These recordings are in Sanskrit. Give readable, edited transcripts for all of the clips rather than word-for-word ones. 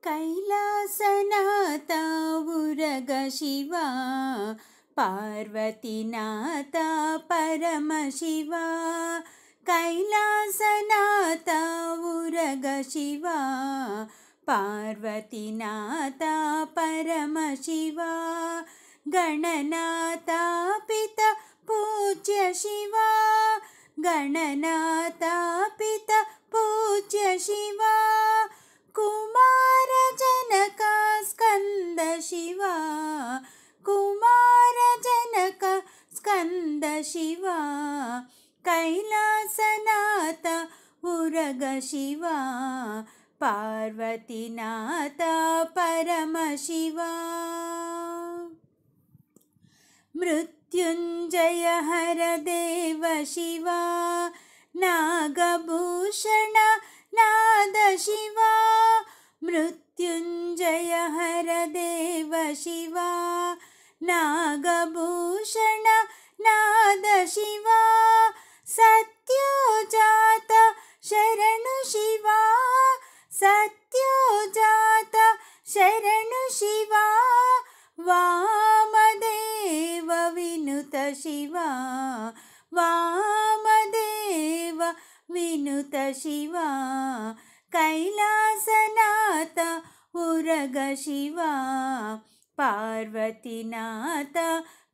कैलासनाथ उरग शिवा पार्वतीनाथ परमशिवा कैलासनाथ उरग शिवा पार्वतीनाथ परमशिवा गणनाथ पिता पूज्य शिवा गणनाथ पिता पूज्य शिवा कुमार जनक स्कंद शिवा कुमार जनक स्कंद शिवा कैलासनाथ उरग शिवा पार्वतीनाथ परमशिवा मृत्युंजय हर देव शिवा नागभूषण नाद शिवा मृत्युंजय हर देव शिवा नागभूषण नाद शिवा सत्योजात शरणु शिवा सत्योजात शरणु शिवा वामदेव विनुत शिवा वामदेव विनुत शिवा कैलासनाथ उरग शिवा पार्वतीनाथ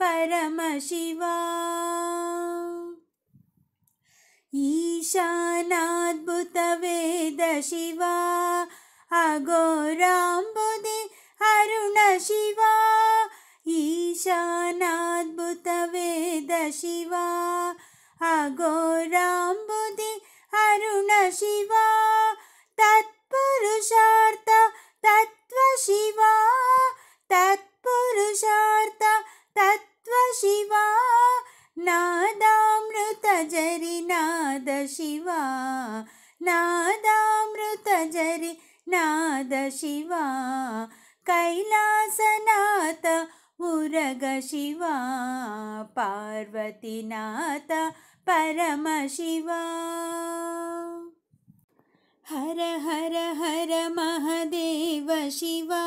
परमशिवा ईशानाद्भुत वेद शिवा अघोराम्बुधि अरुण शिवा ईशानाद्भुत वेद शिवा अघोराम्बुधि अरुण शिवा तत्पुरुषार्थ तत्व शिवा तत्पुरुषार्थ तत्व शिवा नादामृत जरि नाद शिवा नादामृत जरि नाद शिवा कैलासनाथ उरग शिवा पार्वतीनाथ परमशिवा हर हर हर महादेव शिवा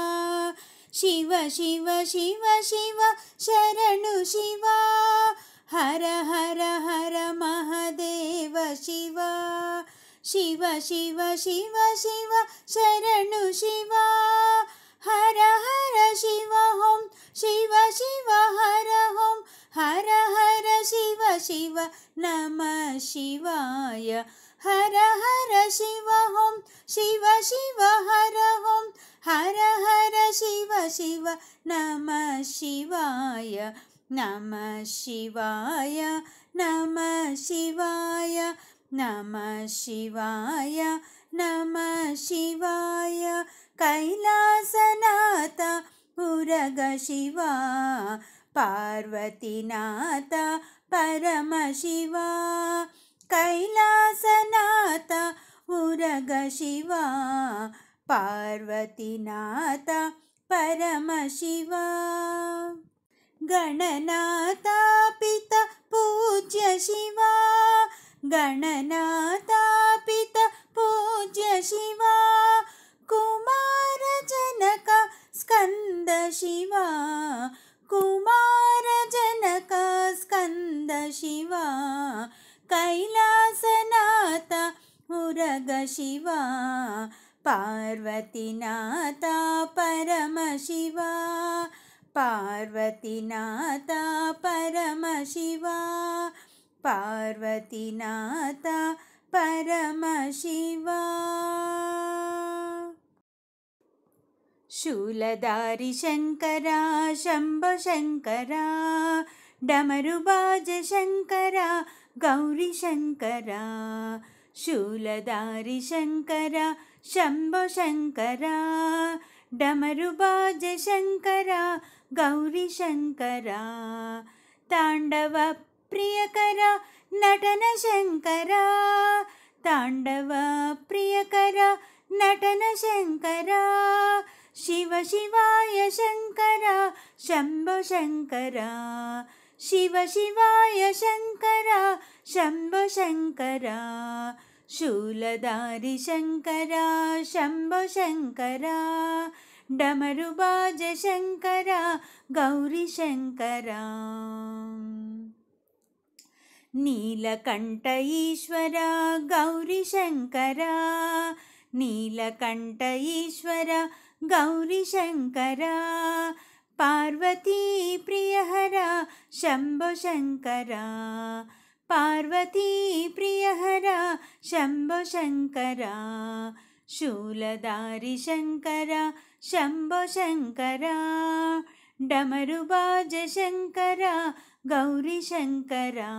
शिव शिव शिव शिव शरणु शिवा हर हर हर महादेव शिवा शिव शिव शिव शिव शरणु शिवा हर हर शिव होम शिव शिव हर होम हर हर शिव शिव नमः शिवाय हर हर शिव होम शिव शिव हर होम हर हर शिव शिव नमः शिवाय नमः शिवाय नमः शिवाय नमः शिवाय नमः शिवाय कैलासनाथ उरग शिवा पार्वतीनाथ परमशिवा कैलासनाथ उरग शिवा पार्वतीनाथ परमशिवा गणनाथ पिता पूज्य शिवा गणनाथ पिता पूज्य शिवा कुमार जनक स्कंद शिवा कुमार जनक स्कंद शिवा कैलासनाथ उरग शिवा पार्वतीनाथ परमशिवा पार्वतीनाथ परमशिवा पार्वतीनाथ परमशिवा शूलधारी शंकरा शंभो शंकरा डमरुबाज शंकरा गौरी शंकरा शूलधारी शंकरा शंभो शंकरा डमरुबाज शंकरा गौरी शंकरा तांडव प्रियकरा नटन शंकरा तांडव प्रियकरा नटन शंकरा शिव शिवाय शंकरा शंभो शंकरा शिव शिवाय शंकरा शंभो शंकरा शूलधारि शङ्करा शम्भो शङ्करा डमरुबाज शङ्करा गौरी शङ्करा नीलकण्ठ ईश्वरा गौरी शङ्करा नीलकण्ठ ईश्वरा गौरी शङ्करा पार्वती प्रियहरा शम्भो शङ्करा पार्वती प्रियहरा शम्भो शङ्करा शूलधारि शङ्करा शम्भो शङ्करा डमरुबाज शङ्करा गौरी शङ्करा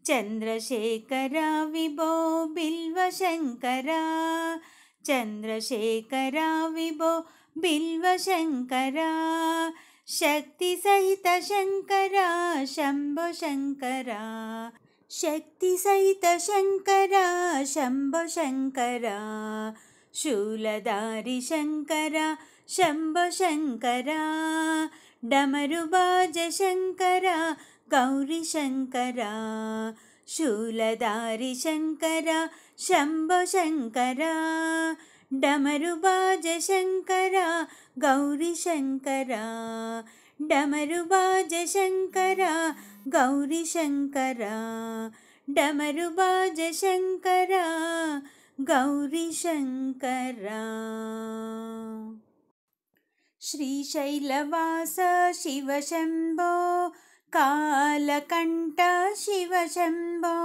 चन्द्रशेखरा विभो बिल्वशङ्करा चन्द्रशेखरा विभो बिल्वशङ्करा शक्तिसहित शङ्करा शम्भो शङ्करा शक्तिसहित शङ्करा शम्भो शङ्करा शूलधारि शङ्करा शम्भो शङ्करा डमरुबाज शङ्करा गौरी शङ्करा शूलधारि शङ्करा शम्भो शङ्करा डमरुबाज शङ्करा गौरी शङ्करा डमरुबाज शङ्करा गौरी शङ्करा डमरुबाज शङ्करा गौरी शङ्करा श्रीशैलवास शिव शम्भो कालकण्ठ शिव शम्भो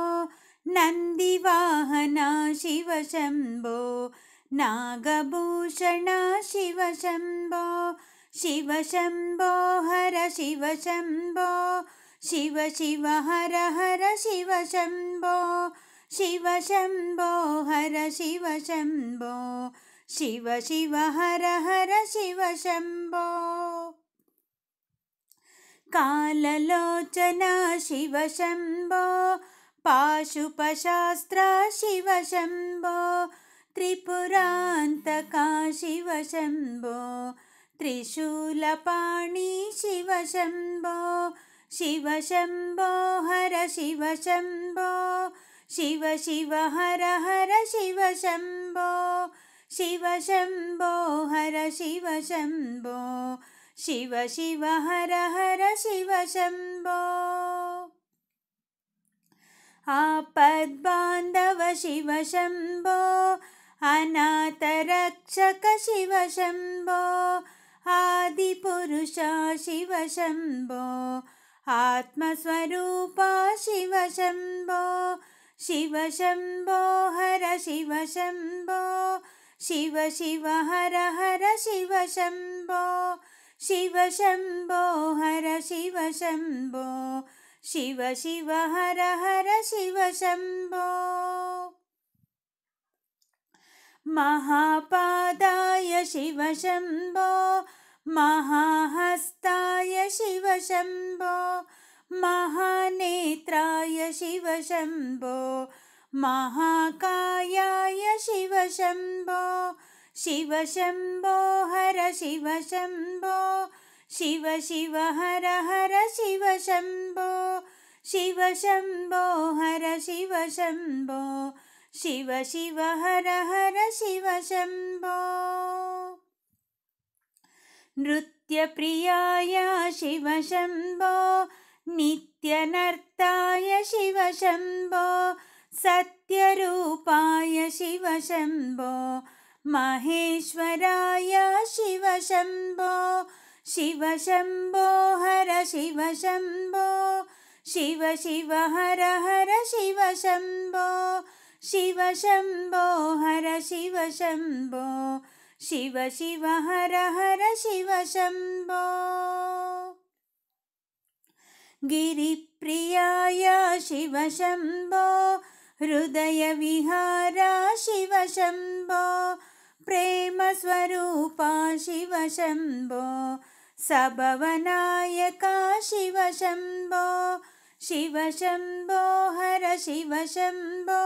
नन्दिवाहना शिव शम्भो नागभूषण शिव शम्भो शिव शम्भो हर शिव शम्भो शिव शिव हर हर शिव शम्भो शिव शम्भो हर शिव शम्भो शिव शिव हर हर शिव शम्भो काललोचना शिव शम्भो पाशुपशास्त्र शिव शम्भो त्रिपुरान्तका शिव शम्भो त्रिशूलपाणि शिव शम्भो शिव शम्भो हर शिव शम्भो शिव शिव हर हर शिव शम्भो शिव शम्भो हर शिव शम्भो शिव शिव हर हर शिव शम्भो आपद्बान्धव शिव शम्भो अनाथरक्षक शिव शम्भो आदिपुरुष शिव शम्भो आत्मस्वरूपा शिव शम्भो शिव शम्भो हर शिव शम्भो शिव शिव हर हर शिव शम्भो शिव शम्भो हर शिव शम्भो शिव शिव हर हर शिव शम्भो महापादाय शिव शम्भो महाहस्ताय शिव शम्भो महानेत्राय शिव शम्भो महाकायाय शिव शम्भो शिव शम्भो हर शिव शम्भो शिव शिव हर हर शिव शम्भो शिव शम्भो हर शिव शम्भो शिव शिव हर हर शिव शम्भो नृत्यप्रियाय शिव शम्भो नित्यनर्ताय शिव शम्भो सत्यरूपाय शिव शम्भो महेश्वराय शिव शम्भो शिव शम्भो हर शिव शम्भो शिव शिव हर हर शिव शम्भो शिव शम्भो हर शिव शम्भो शिव शिव हर हर शिव शम्भो गिरिप्रियाय शिव शम्भो हृदयविहारा शिव शम्भो प्रेमस्वरूपा शिव शम्भो सबवनायका शिव शम्भो शिव शम्भो हर शिव शम्भो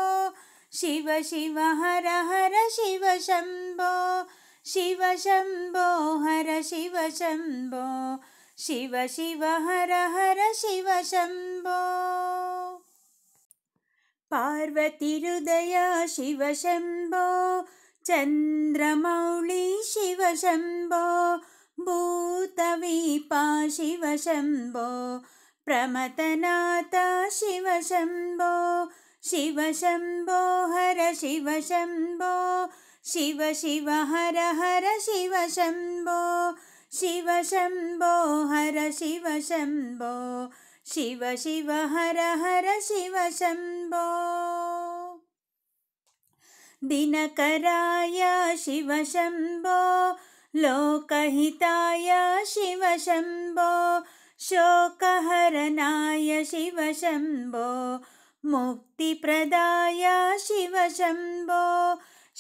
शिव शिव हर हर शिव शम्भो शिव शम्भो हर शिव शम्भो शिव शिव हर हर शिव शम्भो पार्वतीहृदय शिव शम्भो चन्द्रमौळि शिव शम्भो भूतवीपा शिव शम्भो प्रमथनाथ शिव शम्भो शिव शम्भो हर शिव शम्भो शिव शिव हर हर शिव शम्भो शिव शम्भो हर शिव शम्भो शिव शिव हर हर शिव शम्भो दिनकराय शिव शम्भो लोकहिताय शिव शम्भो शोकहरणाय शिव शम्भो मुक्तिप्रदाय शिव शम्भो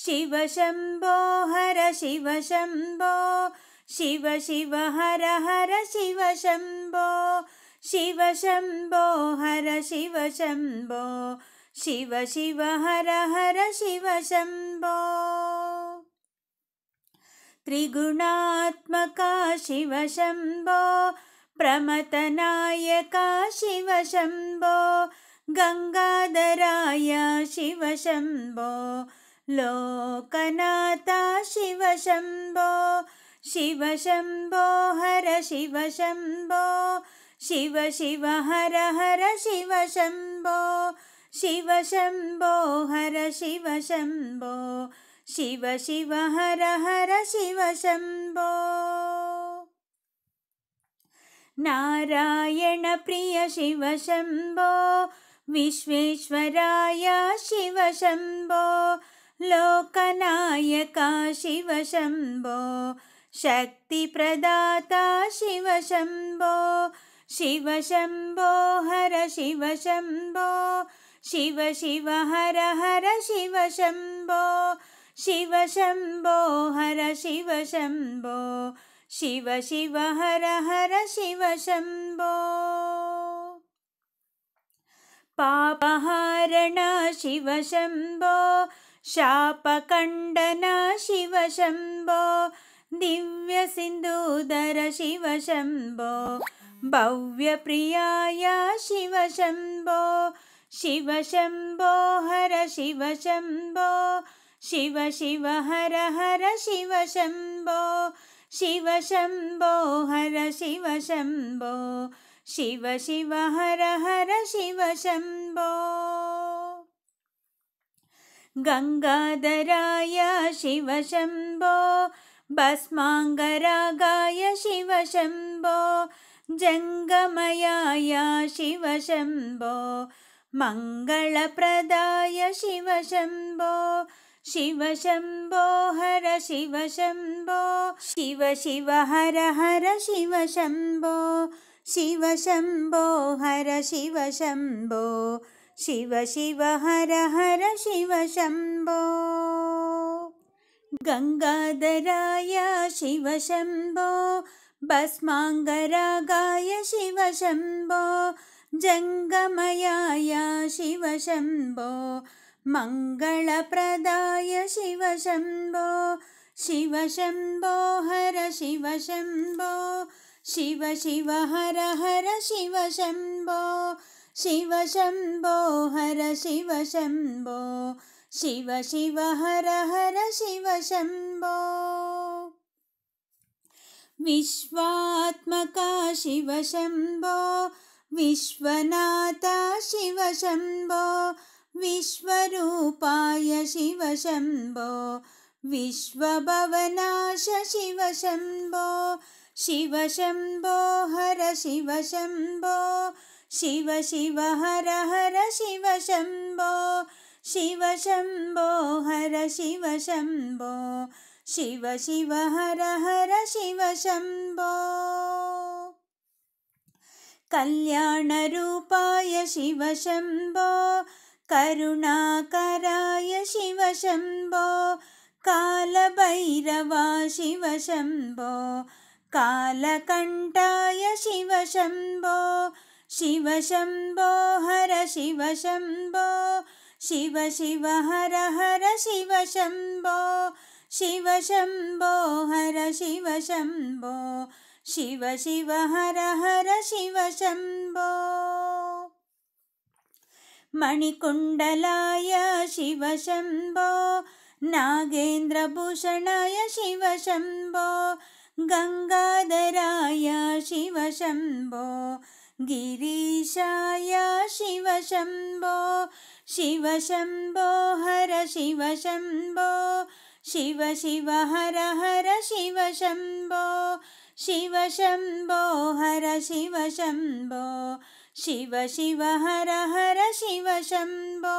शिव शम्भो हर शिव शम्भो शिव शिव हर हर शिव शम्भो शिव शम्भो हर शिव शम्भो शिव शिव हर हर शिव शम्भो त्रिगुणात्मका शिव शम्भो प्रमथनायका शिव शम्भो गंगाधराय शिव शम्भो लोकनाथा शिव शम्भो शिव शम्भो हर शिव शम्भो शिव शिव हर हर शिव शम्भो शिव शम्भो हर शिव शम्भो शिव शिव हर हर शिव शम्भो नारायण प्रिय शिव शम्भो विश्वेश्वराय शिव शम्भो लोकनायका शिव शम्भो शक्तिप्रदाता शिव शम्भो शिव शम्भो हर शिव शम्भो शिव शिव हर हर शिव शम्भो शिव शम्भो हर शिव शम्भो शिव शिव हर हर शिव शम्भो पापहारण शिव शम्भो शापखण्डन शिव शम्भो दिव्य सिन्धुधर शिव शम्भो भव्यप्रियाय शिव शम्भो शिव शम्भो हर शिव शम्भो शिव शिव हर हर शिव शम्भो शिव शम्भो हर शिव शम्भो शिव शिव हर हर शिव शम्भो गंगाधराय शिव शम्भो भस्मांगरागाय शिव शम्भो जंगमयाय शिव शम्भो मंगलप्रदाय शिव शम्भो शिव शम्भो हर शिव शम्भो शिव शिव हर हर शिव शम्भो शिव शम्भो हर शिव शम्भो शिव शिव हर हर शिव शम्भो गंगाधराय शिव शम्भो भस्मांगरागाय शिव शम्भो जंगमयाय शिव शम्भो मंगलप्रदाय शिव शम्भो शिव शम्भो हर शिव शम्भो शिव शिव हर हर शिव शम्भो शिव शम्भो हर शिव शम्भो शिव शिव हर हर शिव शम्भो विश्वात्मका शिव शम्भो विश्वनाथा शिव शम्भो विश्वरूपाय शिव शम्भो विश्वभवनाश शिव शम्भो शिव शम्भो हर शिव शम्भो शिव शिव हर हर शिव शम्भो शिव शम्भो हर शिव शम्भो शिव शिव हर हर शिव शम्भो कल्याणरूपाय शिव शम्भो करुणाकराय शिव शम्भो कालभैरवा शिव शम्भो कालकण्ठाय शिव शम्भो शिव शम्भो हर शिव शम्भो शिव शिव हर हर शिव शम्भो शिव शम्भो हर शिव शम्भो शिव शिव हर हर शिव शम्भो मणिकुण्डलाय शिव शम्भो नागेन्द्रभूषणाय शिव शम्भो गङ्गाधराय शिव शम्भो गिरीशाय शिव शम्भो शिव शम्भो हर शिव शम्भो शिव शिव हर हर शिव शम्भो शिव शम्भो हर शिव शम्भो शिव शिव हर हर शिव शम्भो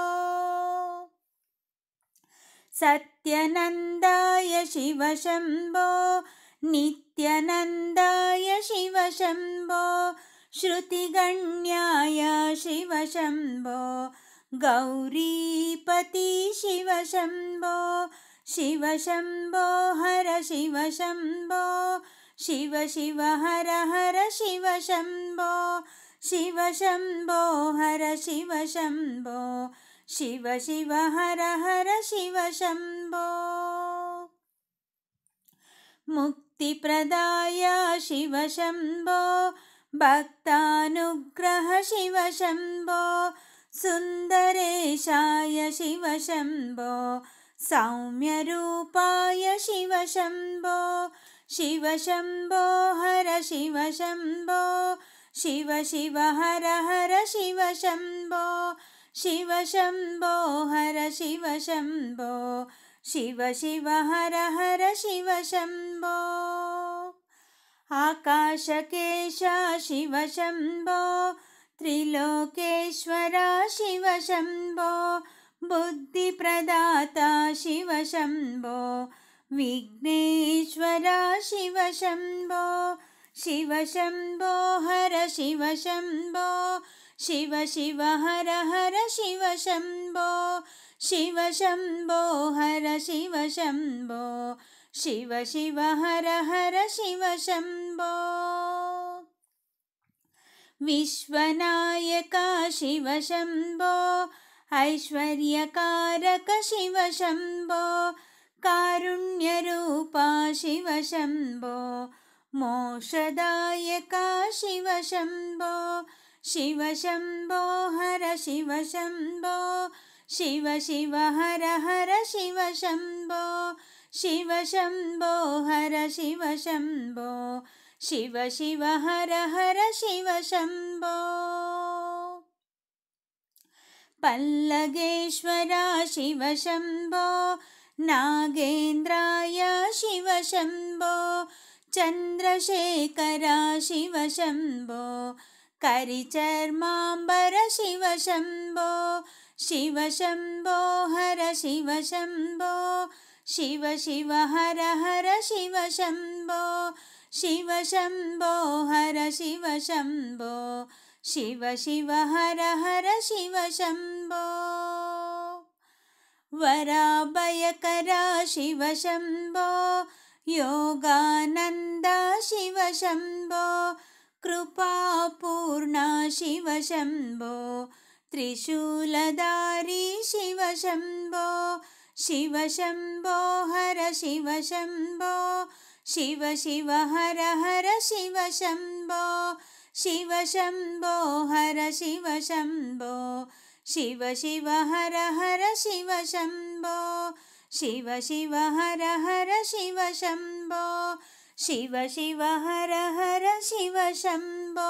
सत्यानन्दाय शिव शम्भो नित्यानन्दाय शिव शम्भो श्रुतिगण्याय शिव शम्भो गौरीपति शिव शम्भो शिव शम्भो हर शिव शम्भो शिव शिव हर हर शिव शम्भो शिव शम्भो हर शिव शम्भो शिव शिव हर हर शिव शम्भो मुक्तिप्रदाय शिव शम्भो भक्तानुग्रह शिव शम्भो सुन्दरेशाय शिव शम्भो सौम्यरूपाय शिव शम्भो शिव शम्भो हर शिव शम्भो शिव शिव हर हर शिव शम्भो शिव शम्भो हर शिव शम्भो शिव शिव हर हर शिव शम्भो आकाशकेश शिव शम्भो त्रिलोकेश्वर शिव शम्भो बुद्धिप्रदाता शिव शम्भो विघ्नेश्वर शिव शम्भो शिव शम्भो हर शिव शम्भो शिव शिव हर हर शिव शम्भो शिव शम्भो हर शिव शम्भो शिव शिव हर हर शिव शम्भो विश्वनायक शिव शम्भो ऐश्वर्यकारक शिव शम्भो कारुण्यरूपा शिव शम्भो मोक्षदायक शिव शम्भो शिव शम्भो हर शिव शम्भो शिव शिव हर हर शिव शम्भो शिव शम्भो हर शिव शम्भो शिव शिव हर हर शिव शम्भो पल्लगेश्वर शिव शम्भो नागेन्द्राय शिव शम्भो चन्द्रशेखर शिव शम्भो करिचर्माम्बर शिव शम्भो शिव शम्भो हर शिव शम्भो शिव शिव हर हर शिव शम्भो शिव शम्भो हर शिव शम्भो शिव शिव हर हर शिव शम्भो वराभयकर शिव शम्भो योगानन्द शिव शम्भो कृपापूर्ण शिव शम्भो त्रिशूलधारी शिव शम्भो शिव शम्भो हर शिव शम्भो शिव शिव हर हर शिव शम्भो शिव शम्भो हर शिव शम्भो शिव शिव हर हर शिव शम्भो शिव शिव हर हर शिव शम्भो शिव शिव हर हर शिव शम्भो।